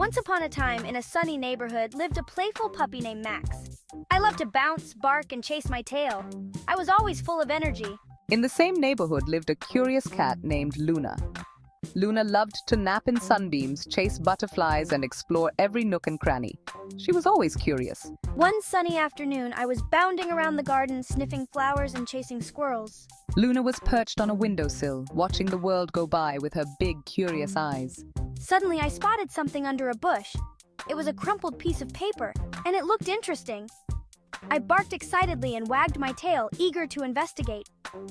Once upon a time, in a sunny neighborhood, lived a playful puppy named Max. I loved to bounce, bark, and chase my tail. I was always full of energy. In the same neighborhood lived a curious cat named Luna. Luna loved to nap in sunbeams, chase butterflies, and explore every nook and cranny. She was always curious. One sunny afternoon, I was bounding around the garden, sniffing flowers and chasing squirrels. Luna was perched on a windowsill, watching the world go by with her big, curious eyes. Suddenly, I spotted something under a bush. It was a crumpled piece of paper, and it looked interesting. I barked excitedly and wagged my tail, eager to investigate.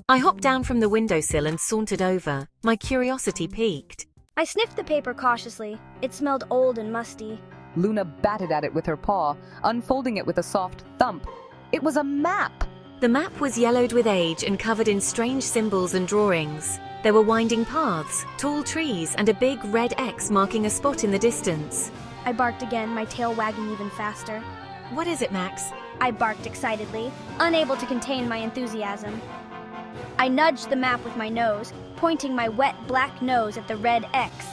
I hopped down from the windowsill and sauntered over, my curiosity piqued. I sniffed the paper cautiously. It smelled old and musty. Luna batted at it with her paw, unfolding it with a soft thump. It was a map! The map was yellowed with age and covered in strange symbols and drawings. There were winding paths, tall trees, and a big red X marking a spot in the distance. I barked again, my tail wagging even faster. What is it, Max? I barked excitedly, unable to contain my enthusiasm. I nudged the map with my nose, pointing my wet black nose at the red X.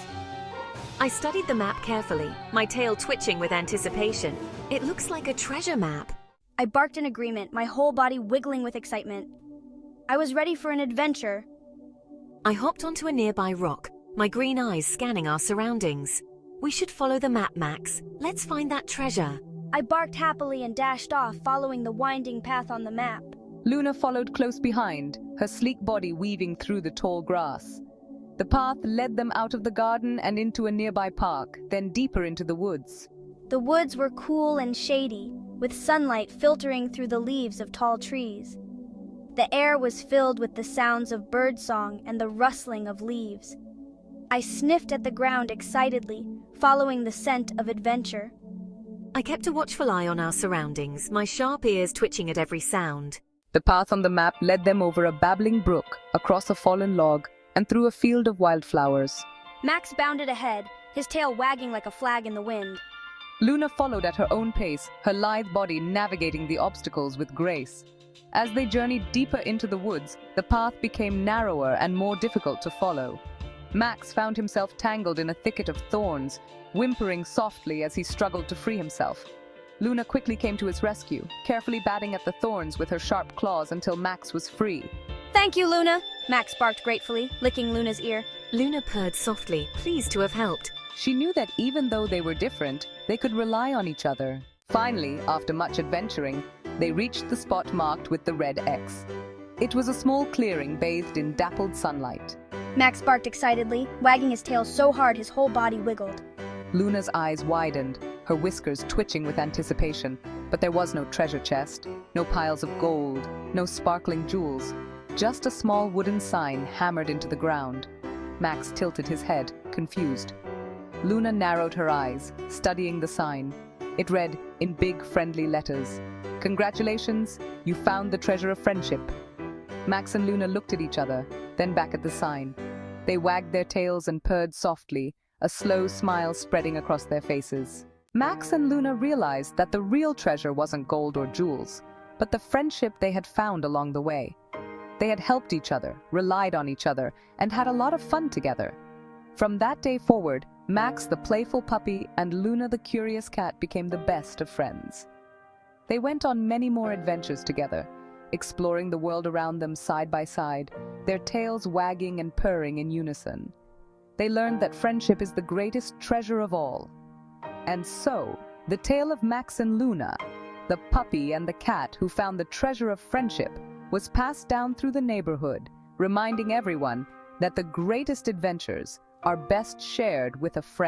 I studied the map carefully, my tail twitching with anticipation. It looks like a treasure map. I barked in agreement, my whole body wiggling with excitement. I was ready for an adventure. I hopped onto a nearby rock, my green eyes scanning our surroundings. We should follow the map, Max. Let's find that treasure. I barked happily and dashed off, following the winding path on the map. Luna followed close behind, her sleek body weaving through the tall grass. The path led them out of the garden and into a nearby park, then deeper into the woods. The woods were cool and shady, with sunlight filtering through the leaves of tall trees. The air was filled with the sounds of birdsong and the rustling of leaves. I sniffed at the ground excitedly, following the scent of adventure. I kept a watchful eye on our surroundings, my sharp ears twitching at every sound. The path on the map led them over a babbling brook, across a fallen log, and through a field of wildflowers. Max bounded ahead, his tail wagging like a flag in the wind. Luna followed at her own pace, her lithe body navigating the obstacles with grace. As they journeyed deeper into the woods, the path became narrower and more difficult to follow. Max found himself tangled in a thicket of thorns, whimpering softly as he struggled to free himself. Luna quickly came to his rescue, carefully batting at the thorns with her sharp claws until Max was free. "Thank you, Luna," Max barked gratefully, licking Luna's ear. Luna purred softly, pleased to have helped. She knew that even though they were different, they could rely on each other. Finally, after much adventuring, they reached the spot marked with the red X. It was a small clearing bathed in dappled sunlight. Max barked excitedly, wagging his tail so hard his whole body wiggled. Luna's eyes widened, her whiskers twitching with anticipation, but there was no treasure chest, no piles of gold, no sparkling jewels, just a small wooden sign hammered into the ground. Max tilted his head, confused. Luna narrowed her eyes, studying the sign. It read, in big, friendly letters, "Congratulations, you found the treasure of friendship." Max and Luna looked at each other, then back at the sign. They wagged their tails and purred softly, a slow smile spreading across their faces. Max and Luna realized that the real treasure wasn't gold or jewels, but the friendship they had found along the way. They had helped each other, relied on each other, and had a lot of fun together. From that day forward, Max the playful puppy and Luna the curious cat became the best of friends. They went on many more adventures together, exploring the world around them side by side, their tails wagging and purring in unison. They learned that friendship is the greatest treasure of all. And so, the tale of Max and Luna, the puppy and the cat who found the treasure of friendship, was passed down through the neighborhood, reminding everyone that the greatest adventures are best shared with a friend.